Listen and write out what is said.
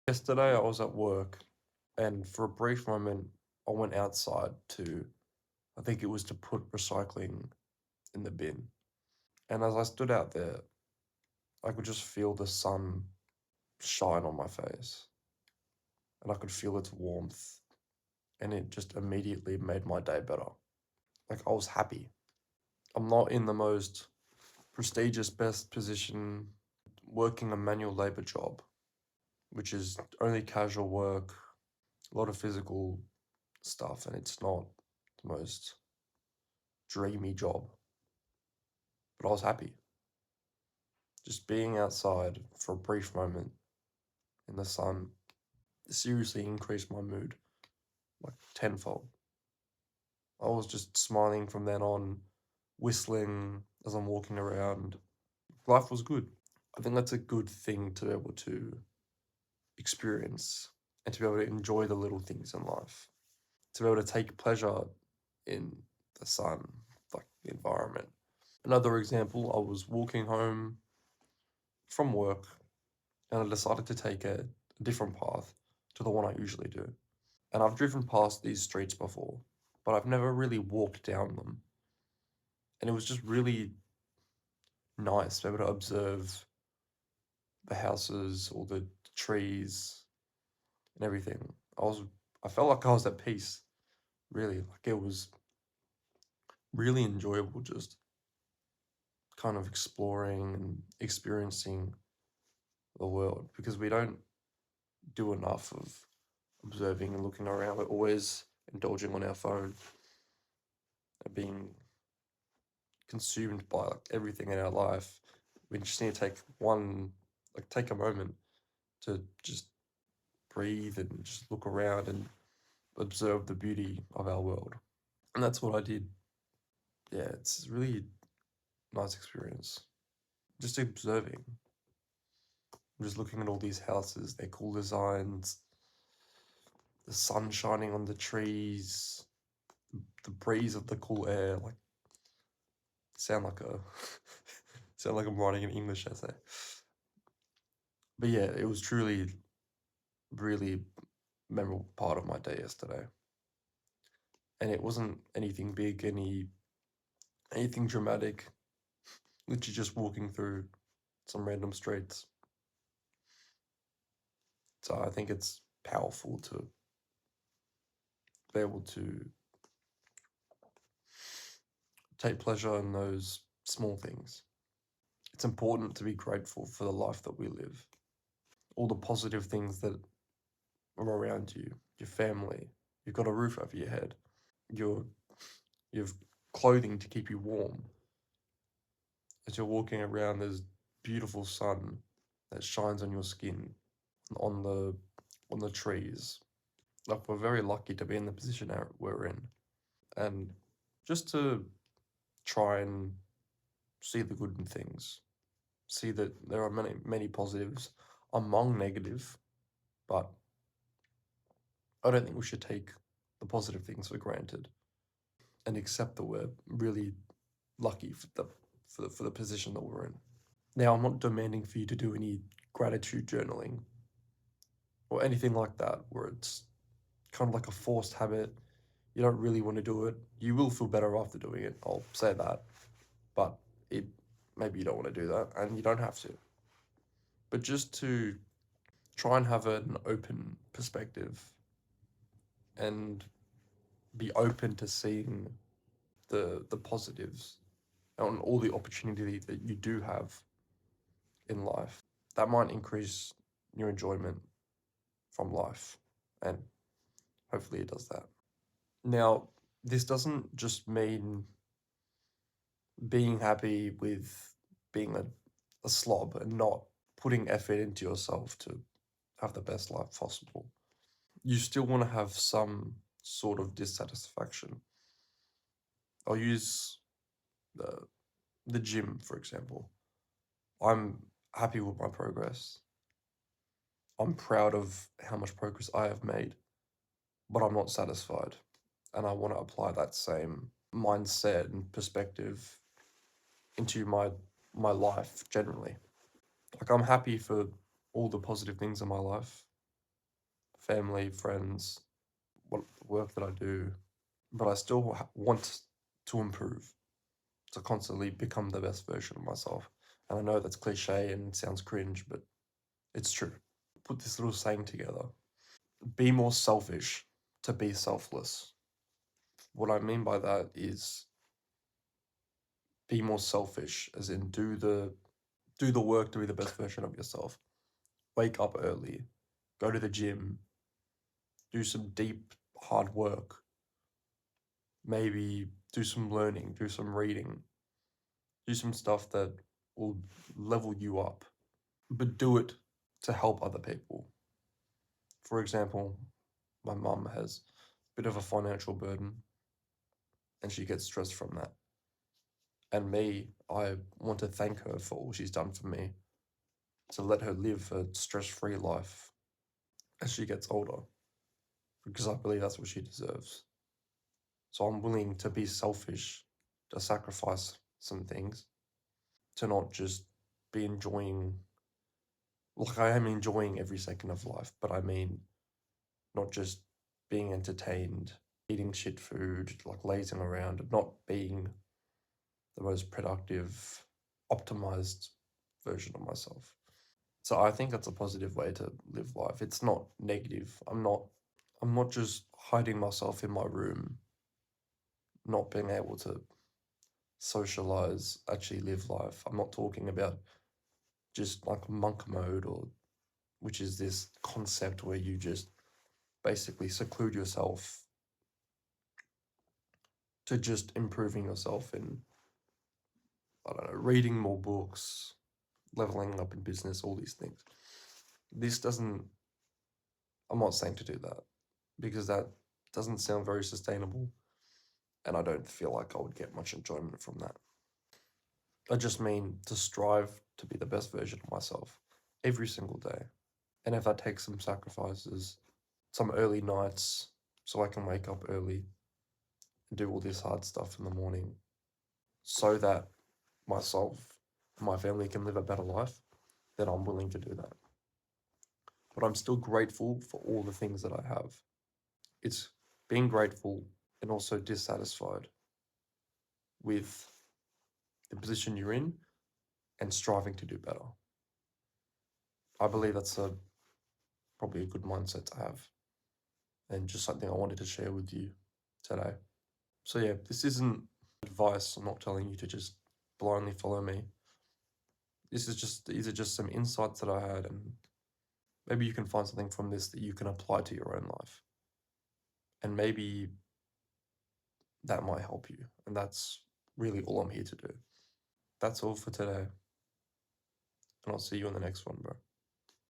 Yesterday I was at work and for a brief moment I went outside to, I think it was to put recycling in the bin. And as I stood out there, I could just feel the sun shine on my face and I could feel its warmth and it just immediately made my day better. Like I was happy. I'm not in the most prestigious best position working a manual labor job, which is only casual work, a lot of physical stuff, and it's not the most dreamy job. But I was happy. Just being outside for a brief moment in the sun seriously increased my mood like tenfold. I was just smiling from then on, whistling as I'm walking around. Life was good. I think that's a good thing to be able to experience and to be able to enjoy the little things in life, to be able to take pleasure in the sun, like the environment. Another example, I was walking home from work and I decided to take a different path to the one I usually do. And I've driven past these streets before, but I've never really walked down them. And it was just really nice to be able to observe the houses, all the trees, and everything. I felt like I was at peace, really. Like it was really enjoyable just kind of exploring and experiencing the world because we don't do enough of observing and looking around. We're always indulging on our phone and being consumed by like everything in our life. We just need to take a moment to just breathe and just look around and observe the beauty of our world. And that's what I did. Yeah, it's a really nice experience. Just observing, just looking at all these houses, their cool designs, the sun shining on the trees, the breeze of the cool air. Like sound like a sound like I'm writing an English essay. But yeah, it was truly really memorable part of my day yesterday. And it wasn't anything big, anything dramatic. Literally just walking through some random streets. So I think it's powerful to be able to take pleasure in those small things. It's important to be grateful for the life that we live. All the positive things that are around you, your family, you've got a roof over your head, your you've clothing to keep you warm. As you're walking around, there's beautiful sun that shines on your skin, on the trees. Like we're very lucky to be in the position that we're in, and just to try and see the good in things, see that there are many positives among negative, but I don't think we should take the positive things for granted and accept that we're really lucky for the position that we're in. Now, I'm not demanding for you to do any gratitude journaling or anything like that, where it's kind of like a forced habit. You don't really want to do it. You will feel better after doing it. I'll say that, but it maybe you don't want to do that, and you don't have to. But just to try and have an open perspective and be open to seeing the positives and all the opportunity that you do have in life. That might increase your enjoyment from life, and hopefully it does that. Now, this doesn't just mean being happy with being a slob and not putting effort into yourself to have the best life possible. You still want to have some sort of dissatisfaction. I'll use the the gym, for example. I'm happy with my progress. I'm proud of how much progress I have made, but I'm not satisfied. And I want to apply that same mindset and perspective into my life generally. Like I'm happy for all the positive things in my life, family, friends, what work that I do, but I still want to improve, to constantly become the best version of myself. And I know that's cliche and it sounds cringe, but it's true. Put this little saying together: be more selfish to be selfless. What I mean by that is be more selfish, as in do the work to be the best version of yourself. Wake up early, go to the gym, do some deep, hard work, maybe do some learning, do some reading, do some stuff that will level you up, but do it to help other people. For example, my mum has a bit of a financial burden and she gets stressed from that. And me, I want to thank her for all she's done for me, to let her live a stress-free life as she gets older, because I believe that's what she deserves. So I'm willing to be selfish, to sacrifice some things, to not just be enjoying, like I am enjoying every second of life, but I mean not just being entertained, eating shit food, like lazing around, not being the most productive, optimized version of myself. So I think that's a positive way to live life. It's not negative. I'm not just hiding myself in my room, not being able to socialize, actually live life. I'm not talking about just like monk mode, or which is this concept where you just basically seclude yourself to just improving yourself in, I don't know, reading more books, leveling up in business, all these things. This doesn't, I'm not saying to do that, because that doesn't sound very sustainable, and I don't feel like I would get much enjoyment from that. I just mean to strive to be the best version of myself every single day. And if that takes some sacrifices, some early nights, so I can wake up early and do all this hard stuff in the morning, so that myself and my family can live a better life, then I'm willing to do that. But I'm still grateful for all the things that I have. It's being grateful and also dissatisfied with the position you're in and striving to do better. I believe that's probably a good mindset to have, and just something I wanted to share with you today. So yeah, this isn't advice. I'm not telling you to just blindly follow me. These are just some insights that I had, and maybe you can find something from this that you can apply to your own life. And maybe that might help you. And that's really all I'm here to do. That's all for today. And I'll see you on the next one, bro.